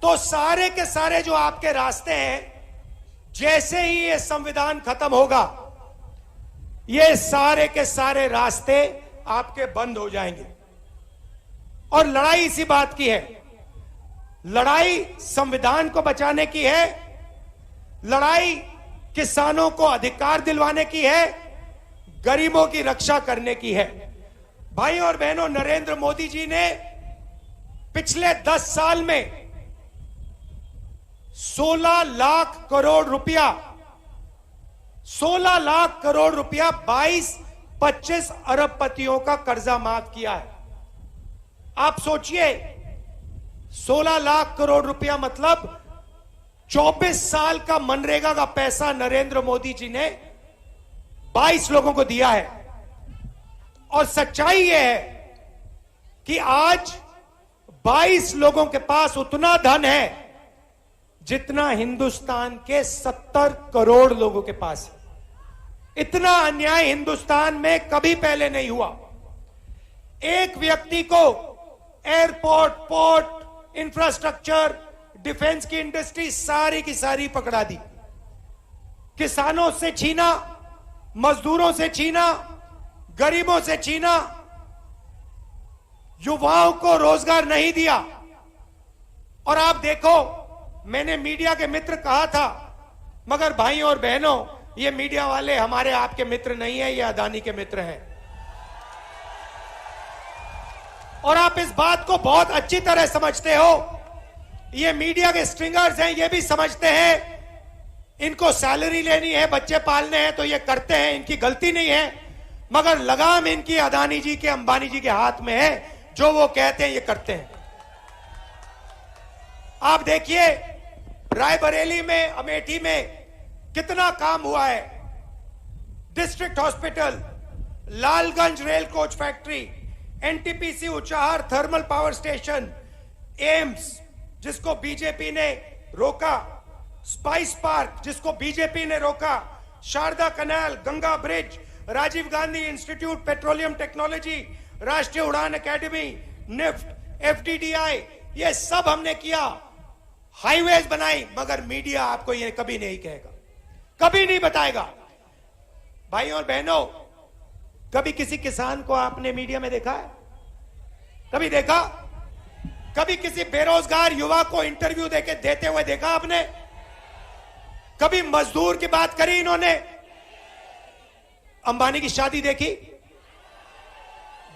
तो सारे के सारे जो आपके रास्ते हैं, जैसे ही ये संविधान खत्म होगा, ये सारे के सारे रास्ते आपके बंद हो जाएंगे। और लड़ाई इसी बात की है, लड़ाई संविधान को बचाने की है, लड़ाई किसानों को अधिकार दिलवाने की है, गरीबों की रक्षा करने की है। भाई और बहनों, नरेंद्र मोदी जी ने पिछले 10 साल में 16 लाख करोड़ रुपया 22-25 अरबपतियों का कर्जा माफ किया है। आप सोचिए, 16 लाख करोड़ रुपया मतलब 24 साल का मनरेगा का पैसा नरेंद्र मोदी जी ने 22 लोगों को दिया है। और सच्चाई यह है कि आज 22 लोगों के पास उतना धन है जितना हिंदुस्तान के 70 करोड़ लोगों के पास है। इतना अन्याय हिंदुस्तान में कभी पहले नहीं हुआ। एक व्यक्ति को एयरपोर्ट, पोर्ट, इंफ्रास्ट्रक्चर, डिफेंस की इंडस्ट्री सारी की सारी पकड़ा दी, किसानों से छीना, मजदूरों से छीना, गरीबों से छीना, युवाओं को रोजगार नहीं दिया। और आप देखो, मैंने मीडिया के मित्र कहा था, मगर भाई और बहनों, ये मीडिया वाले हमारे आपके मित्र नहीं है, ये अदानी के मित्र हैं। और आप इस बात को बहुत अच्छी तरह समझते हो। ये मीडिया के स्ट्रिंगर्स हैं, ये भी समझते हैं इनको सैलरी लेनी है, बच्चे पालने हैं, तो ये करते हैं, इनकी गलती नहीं है। मगर लगाम इनकी अदानी जी के, अंबानी जी के हाथ में है, जो वो कहते हैं ये करते हैं। आप देखिए, रायबरेली में, अमेठी में कितना काम हुआ है। District hospital, Lalganj rail coach factory, NTPC Unchahar thermal power station, AIIMS जिसको बीजेपी ने रोका, स्पाइस पार्क जिसको बीजेपी ने रोका, Sharda canal, Ganga bridge, Rajiv Gandhi institute petroleum technology, Rashtriya Uran academy, NIFT, FDDI, ये सब हमने किया। हाईवेज बनाई, मगर मीडिया आपको ये कभी नहीं कहेगा, कभी नहीं बताएगा। भाई और बहनों, कभी किसी किसान को आपने मीडिया में देखा है? कभी देखा? कभी किसी बेरोजगार युवा को इंटरव्यू देते हुए देखा आपने? कभी मजदूर की बात करी इन्होंने? अंबानी की शादी देखी?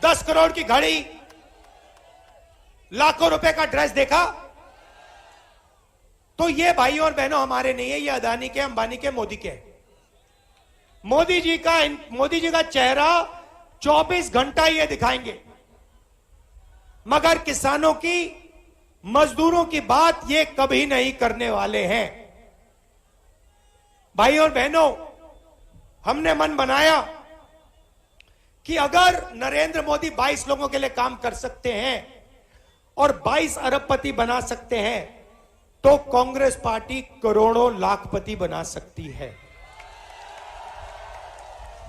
10 करोड़ की घड़ी, लाखों रुपए का ड्रेस देखा? तो ये भाई और बहनों हमारे नहीं है, ये अदानी के, अंबानी के, मोदी के। मोदी जी का चेहरा 24 घंटा ये दिखाएंगे, मगर किसानों की, मजदूरों की बात ये कभी नहीं करने वाले हैं। भाई और बहनों, हमने मन बनाया कि अगर नरेंद्र मोदी 22 लोगों के लिए काम कर सकते हैं और 22 अरबपति बना सकते हैं, तो कांग्रेस पार्टी करोड़ों लाखपति बना सकती है।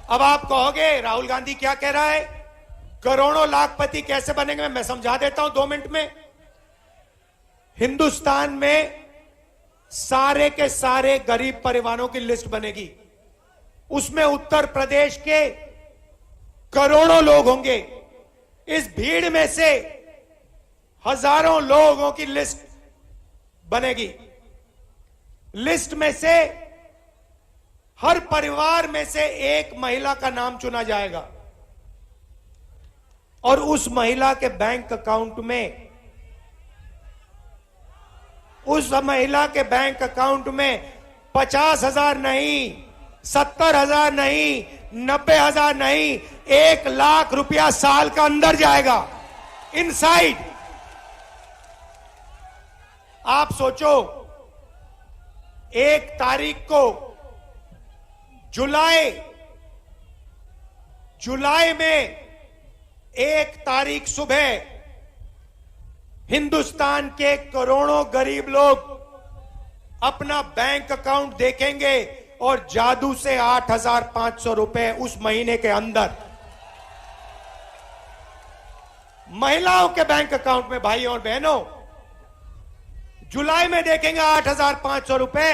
अब आप कहोगे राहुल गांधी क्या कह रहा है, करोड़ों लाखपति कैसे बनेंगे? मैं समझा देता हूं 2 मिनट में। हिंदुस्तान में सारे के सारे गरीब परिवारों की लिस्ट बनेगी, उसमें उत्तर प्रदेश के करोड़ों लोग होंगे। इस भीड़ में से हजारों लोगों की लिस्ट बनेगी। लिस्ट में से हर परिवार में से एक महिला का नाम चुना जाएगा और उस महिला के बैंक अकाउंट में, उस महिला के बैंक अकाउंट में 50,000 नहीं, 70,000 नहीं, 90,000 नहीं, 1 लाख रुपया साल का अंदर जाएगा, इनसाइड। आप सोचो, 1 तारीख को जुलाई में 1 तारीख सुबह हिंदुस्तान के करोड़ों गरीब लोग अपना बैंक अकाउंट देखेंगे और जादू से 8,500 रुपए उस महीने के अंदर महिलाओं के बैंक अकाउंट में। भाई और बहनों, जुलाई में देखेंगे 8,500 रुपए,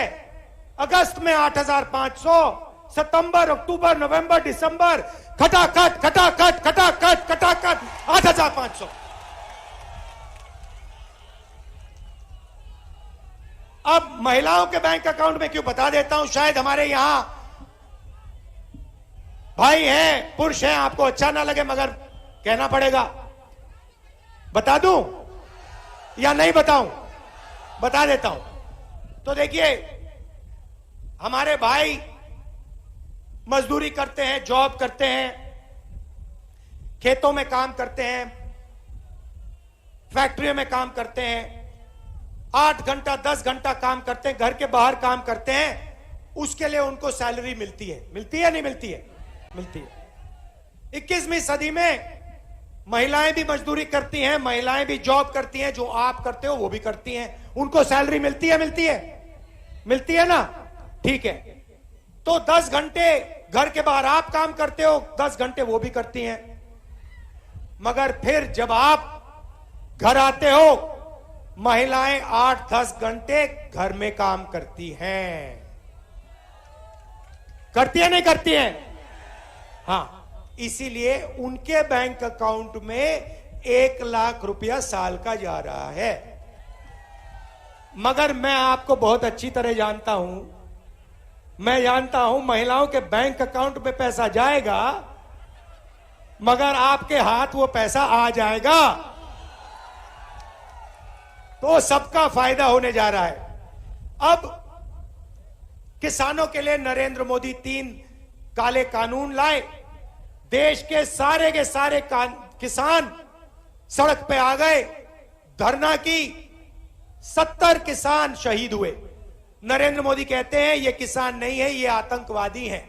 अगस्त में 8,500, सितंबर, अक्टूबर, नवंबर, दिसंबर खटाखट खटाखट खटाखट खटाखट 8,500। अब महिलाओं के बैंक अकाउंट में क्यों बता देता हूं, शायद हमारे यहां भाई हैं, पुरुष हैं, आपको अच्छा ना लगे, मगर कहना पड़ेगा। बता दूं या नहीं बताऊं? बता देता हूं। तो देखिए, हमारे भाई मजदूरी करते हैं, जॉब करते हैं, खेतों में काम करते हैं, फैक्ट्रियों में काम करते हैं, 8 घंटा 10 घंटा काम करते हैं, घर के बाहर काम करते हैं, उसके लिए उनको सैलरी मिलती है। मिलती है नहीं मिलती है? मिलती है। 21वीं सदी में महिलाएं भी मजदूरी करती हैं, महिलाएं भी जॉब करती हैं, जो आप करते हो वो भी करती हैं, उनको सैलरी मिलती है। मिलती है? मिलती है ना? ठीक है। तो 10 घंटे घर के बाहर आप काम करते हो, 10 घंटे वो भी करती हैं, मगर फिर जब आप घर आते हो, महिलाएं 8-10 घंटे घर में काम करती हैं। करती है नहीं करती हैं? हाँ, इसीलिए उनके बैंक अकाउंट में 1 लाख रुपया साल का जा रहा है। मगर मैं आपको बहुत अच्छी तरह जानता हूं, मैं जानता हूं महिलाओं के बैंक अकाउंट में पैसा जाएगा, मगर आपके हाथ वो पैसा आ जाएगा, तो सबका फायदा होने जा रहा है। अब किसानों के लिए नरेंद्र मोदी 3 काले कानून लाए। देश के सारे किसान सड़क पे आ गए, धरना की, 70 किसान शहीद हुए। नरेंद्र मोदी कहते हैं ये किसान नहीं है, ये आतंकवादी हैं।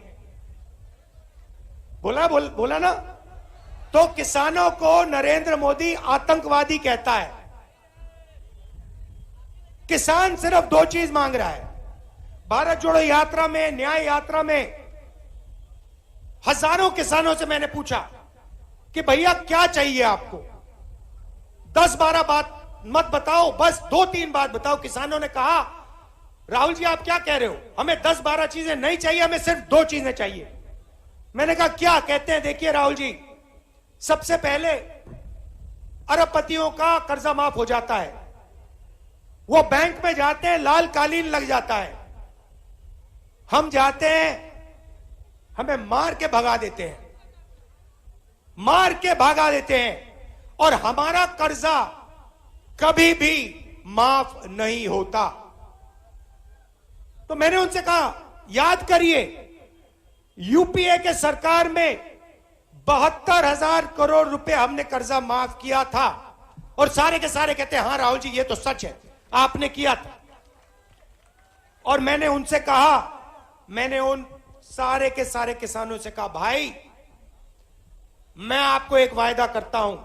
बोला ना? तो किसानों को नरेंद्र मोदी आतंकवादी कहता है। किसान सिर्फ 2 चीज मांग रहा है। भारत जोड़ो यात्रा में, न्याय यात्रा में हजारों किसानों से मैंने पूछा कि भैया क्या चाहिए आपको? 10-12 बात मत बताओ, बस 2-3 बात बताओ। किसानों ने कहा, राहुल जी आप क्या कह रहे हो, हमें 10-12 चीजें नहीं चाहिए, हमें सिर्फ 2 चीजें चाहिए। मैंने कहा क्या? कहते हैं देखिए राहुल जी, सबसे पहले अरबपतियों का कर्जा माफ हो जाता है, वो बैंक में जाते हैं, लाल कालीन लग जाता है, हम जाते हैं, हमें मार के भगा देते हैं, और हमारा कर्जा कभी भी माफ नहीं होता। तो मैंने उनसे कहा याद करिए, यूपीए के सरकार में 72,000 करोड़ रुपए हमने कर्जा माफ किया था, और सारे के सारे कहते हैं हाँ राहुल जी ये तो सच है, आपने किया था। और मैंने उनसे कहा, मैंने उन सारे के सारे किसानों से कहा, भाई मैं आपको एक वायदा करता हूं,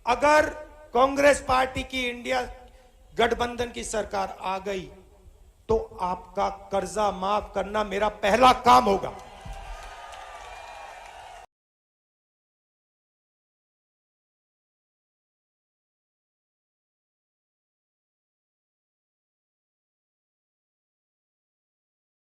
अगर कांग्रेस पार्टी की इंडिया गठबंधन की सरकार आ गई तो आपका कर्जा माफ करना मेरा पहला काम होगा।